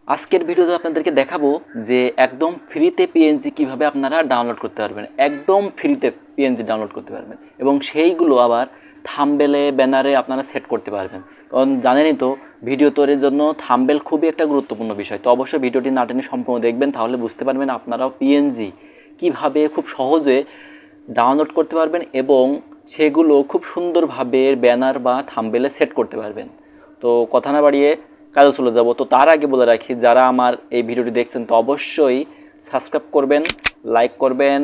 আজকের ভিডিওতে আপনাদেরকে দেখাবো যে একদম ফ্রিতে পিএনজি কিভাবে আপনারা ডাউনলোড করতে পারবেন। একদম ফ্রিতে পিএনজি ডাউনলোড করতে পারবেন এবং সেইগুলো আবার থাম্বনেলে ব্যানারে আপনারা সেট করতে পারবেন। কারণ জানেনই তো ভিডিও তৈরির জন্য থাম্বনেল খুবই একটা গুরুত্বপূর্ণ বিষয়। তো অবশ্যই ভিডিওটি না টেনে সম্পূর্ণ দেখবেন, তাহলে বুঝতে পারবেন আপনারাও পিএনজি কিভাবে খুব সহজে ডাউনলোড করতে পারবেন এবং সেগুলো খুব সুন্দরভাবে ব্যানার বা থাম্বনেলে সেট করতে পারবেন। তো কথা না বাড়িয়ে কাজে চলে যাব। তো তার আগে বলে রাখি, যারা আমার এই ভিডিওটি দেখছেন তো অবশ্যই সাবস্ক্রাইব করবেন, লাইক করবেন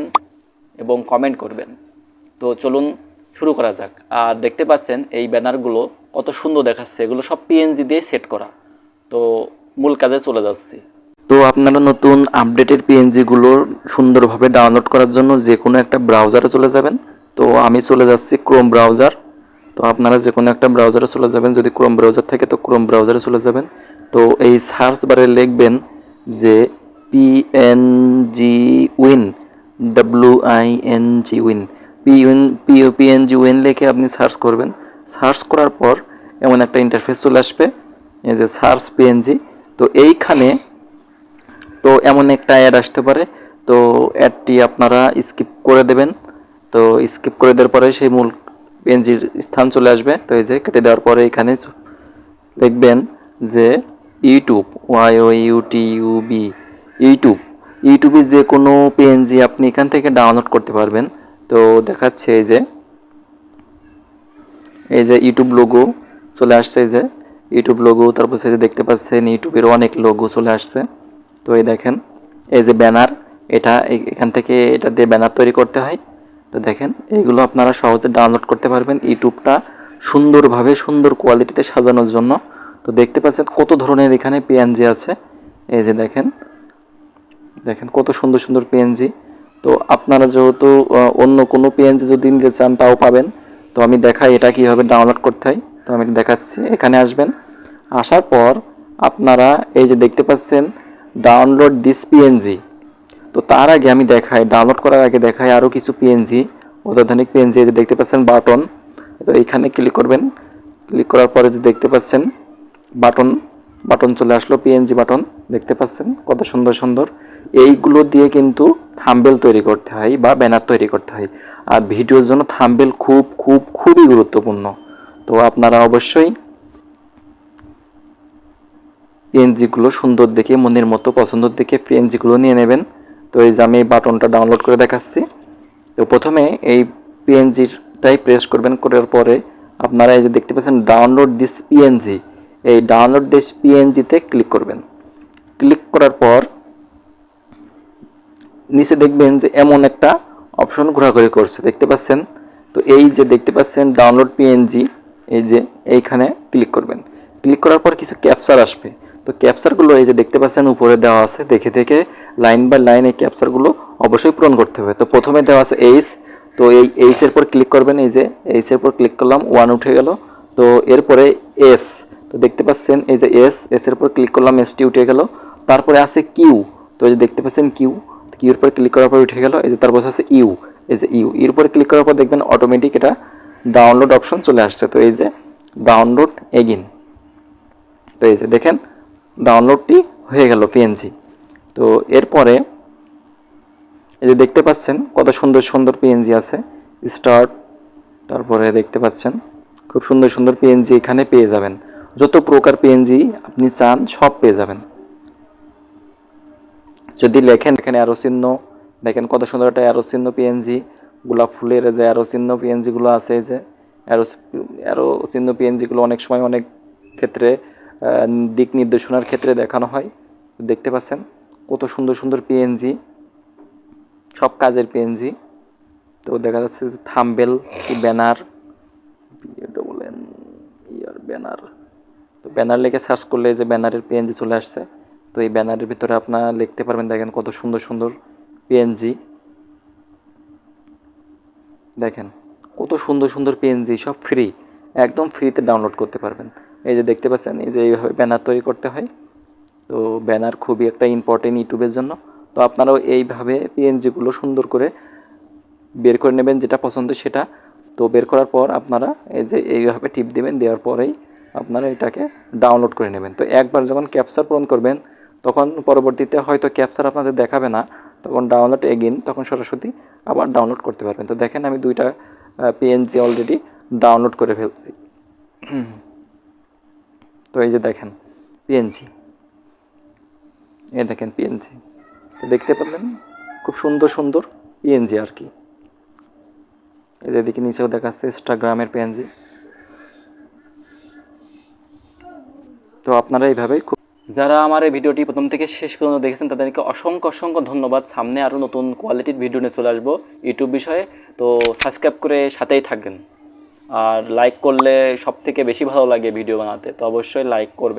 এবং কমেন্ট করবেন। তো চলুন শুরু করা যাক। আর দেখতে পাচ্ছেন এই ব্যানারগুলো কত সুন্দর দেখাচ্ছে, এগুলো সব পিএনজি দিয়ে সেট করা। তো মূল কাজে চলে যাচ্ছি। তো আপনারা নতুন আপডেটেড পিএনজিগুলো সুন্দরভাবে ডাউনলোড করার জন্য যে কোনো একটা ব্রাউজারে চলে যাবেন। তো আমি চলে যাচ্ছি ক্রোম ব্রাউজার। তো আপনারা যে কোনো একটা ব্রাউজারে চলে যাবেন, যদি ক্রোম ব্রাউজার থাকে তো ক্রোম ব্রাউজারে চলে যাবেন। তো এই সার্চ বারে লিখবেন যে PNG win, WING win, PNG win লিখে আপনি সার্চ করবেন। সার্চ করার পর এমন একটা ইন্টারফেস চলে আসবে, এই যে সার্চ পিএনজি। তো এইখানে তো এমন একটা অ্যাড আসতে পারে, তো অ্যাডটি আপনারা স্কিপ করে দেবেন। তো স্কিপ করে দেওয়ার পরে সেই মূল পিএনজির স্থান চলে আসবে। তো এই যে কেটে দেওয়ার পরে এখানে দেখবেন যে ইউটিউব, YOUTUB, ইউটিউবে যে কোনো পিএনজি আপনি এখান থেকে ডাউনলোড করতে পারবেন। তো দেখাচ্ছে এই যে ইউটিউব লোগো চলে আসছে, এই যে ইউটিউব লোগো, তারপর যে দেখতে পাচ্ছেন ইউটিউবের অনেক লোগো চলে আসছে। তো এই দেখেন এই যে ব্যানার, এটা এখান থেকে এটা দিয়ে ব্যানার তৈরি করতে হয়। তো দেখেন এইগুলো আপনারা সহজে ডাউনলোড করতে পারবেন ইউটিউবটা সুন্দরভাবে সুন্দর কোয়ালিটিতে সাজানোর জন্য। তো দেখতে পাচ্ছেন কত ধরনের এখানে পিএনজি আছে, এই যে দেখেন দেখেন কত সুন্দর সুন্দর পিএনজি। তো আপনারা যেহেতু অন্য কোনো পিএনজি যদি নিতে চান তাও পাবেন। তো আমি দেখাই এটা কীভাবে ডাউনলোড করতে হয়। তো আমি দেখাচ্ছি, এখানে আসবেন, আসার পর আপনারা এই যে দেখতে পাচ্ছেন ডাউনলোড দিস পিএনজি। তো তার আগে আমি দেখাই, ডাউনলোড করার আগে দেখাই আরও কিছু পিএনজি, অত্যাধুনিক পিএনজি। এই যে দেখতে পাচ্ছেন বাটন, তো এইখানে ক্লিক করবেন। ক্লিক করার পরে যে দেখতে পাচ্ছেন বাটন, বাটন চলে আসলো, পিএনজি বাটন দেখতে পাচ্ছেন কত সুন্দর সুন্দর। এইগুলো দিয়ে কিন্তু থাম্বনেল তৈরি করতে হয় বা ব্যানার তৈরি করতে হয়। আর ভিডিওর জন্য থাম্বনেল খুবই গুরুত্বপূর্ণ। তো আপনারা অবশ্যই পিএনজিগুলো সুন্দর দেখে, মনের মতো পছন্দ দেখে পিএনজিগুলো নিয়ে নেবেন। তো এই যে আমি এই বাটনটা ডাউনলোড করে দেখাচ্ছি। তো প্রথমে এই পিএনজিটাই প্রেস করবেন, করার পরে আপনারা এই যে দেখতে পাচ্ছেন ডাউনলোড দিস পিএনজি, এই ডাউনলোড দিস পিএনজিতে ক্লিক করবেন। ক্লিক করার পর নিচে দেখবেন যে এমন একটা অপশন ঘোরাঘুরি করছে, দেখতে পাচ্ছেন। তো এই যে দেখতে পাচ্ছেন ডাউনলোড পিএনজি, এই যে এইখানে ক্লিক করবেন। ক্লিক করার পর কিছু ক্যাপচার আসবে। তো ক্যাপচারগুলো এই যে দেখতে পাচ্ছেন উপরে দেওয়া আছে, দেখে দেখে লাইন বাই লাইন এই ক্যাপচারগুলো অবশ্যই পূরণ করতে হবে। তো প্রথমে দেওয়া আছে এইচ, তো এই এইচের পর ক্লিক করবেন। এই যে এইচের পর ক্লিক করলাম, 1 উঠে গেল। তো এরপরে এস, তো দেখতে পাচ্ছেন এই যে এসের পর ক্লিক করলাম, এসটি উঠে গেল। তারপরে আছে কিউ, তো এই যে দেখতে পাচ্ছেন কিউ, কিউর পর ক্লিক করার পর উঠে গেল। এই যে তারপর আছে ইউ, এই যে ইউ, এর পরে ক্লিক করার পর দেখবেন অটোমেটিক এটা ডাউনলোড অপশন চলে আসছে। তো এই যে ডাউনলোড এগিন, তো এই যে দেখেন ডাউনলোডটি হয়ে গেল পিএনজি। তো এরপরে এই যে দেখতে পাচ্ছেন কত সুন্দর সুন্দর পিএনজি আছে, স্টার্ট, তারপরে দেখতে পাচ্ছেন খুব সুন্দর সুন্দর পিএনজি এখানে পেয়ে যাবেন। যত প্রকার পিএনজি আপনি চান সব পেয়ে যাবেন। যদি লেখেন এখানে অ্যারো চিহ্ন, দেখেন কত সুন্দর একটা অ্যারো চিহ্ন পিএনজি, গোলাপ ফুলের যে অ্যারো চিহ্ন পিএনজিগুলো আছে, এই যে অ্যারো চিহ্ন পিএনজিগুলো অনেক সময় অনেক ক্ষেত্রে দিক নির্দেশনার ক্ষেত্রে দেখানো হয়। দেখতে পাচ্ছেন কত সুন্দর সুন্দর পিএনজি, সব কাজের পিএনজি। তো দেখা যাচ্ছে যে থাম্বনেল, ব্যানার, ব্যানার, তো ব্যানার লিখে সার্চ করলে যে ব্যানারের পিএনজি চলে আসছে। তো এই ব্যানারের ভিতরে আপনারা লিখতে পারবেন, দেখেন কত সুন্দর সুন্দর পিএনজি, দেখেন কত সুন্দর সুন্দর পিএনজি, সব ফ্রি, একদম ফ্রিতে ডাউনলোড করতে পারবেন। এই যে দেখতে পাচ্ছেন এই যে এইভাবে ব্যানার তৈরি করতে হয়। তো ব্যানার খুবই একটা ইম্পর্টেন্ট ইউটিউবের জন্য। তো আপনারাও এইভাবে পিএনজিগুলো সুন্দর করে বের করে নেবেন, যেটা পছন্দ সেটা। তো বের করার পর আপনারা এই যে এইভাবে টিপ দেবেন, দেওয়ার পরেই আপনারা এটাকে ডাউনলোড করে নেবেন। তো একবার যখন ক্যাপচার পূরণ করবেন তখন পরবর্তীতে হয়তো ক্যাপচার আপনাদের দেখাবে না, তখন ডাউনলোড এগেইন, তখন সরাসরি আবার ডাউনলোড করতে পারবেন। তো দেখেন আমি 2টা পিএনজি অলরেডি ডাউনলোড করে ফেলছি। তো এই যে দেখেন পিএনজি, এই দেখেন পিএনজি, তো দেখতে পারলেন খুব সুন্দর সুন্দর পিএনজি আর কি। এই যে এদিকে নিচেও দেখাচ্ছে ইনস্টাগ্রামের পিএনজি। তো আপনারা এইভাবেই খুব, যারা আমার এই ভিডিওটি প্রথম থেকে শেষ পর্যন্ত দেখেছেন তাদেরকে অসংখ্য অসংখ্য ধন্যবাদ। সামনে আরও নতুন কোয়ালিটির ভিডিও নিয়ে চলে আসবো ইউটিউব বিষয়ে, তো সাবস্ক্রাইব করে সাথেই থাকবেন। আর লাইক করলে সব থেকে বেশি ভালো লাগে ভিডিও বানাতে, তো অবশ্যই লাইক করবেন।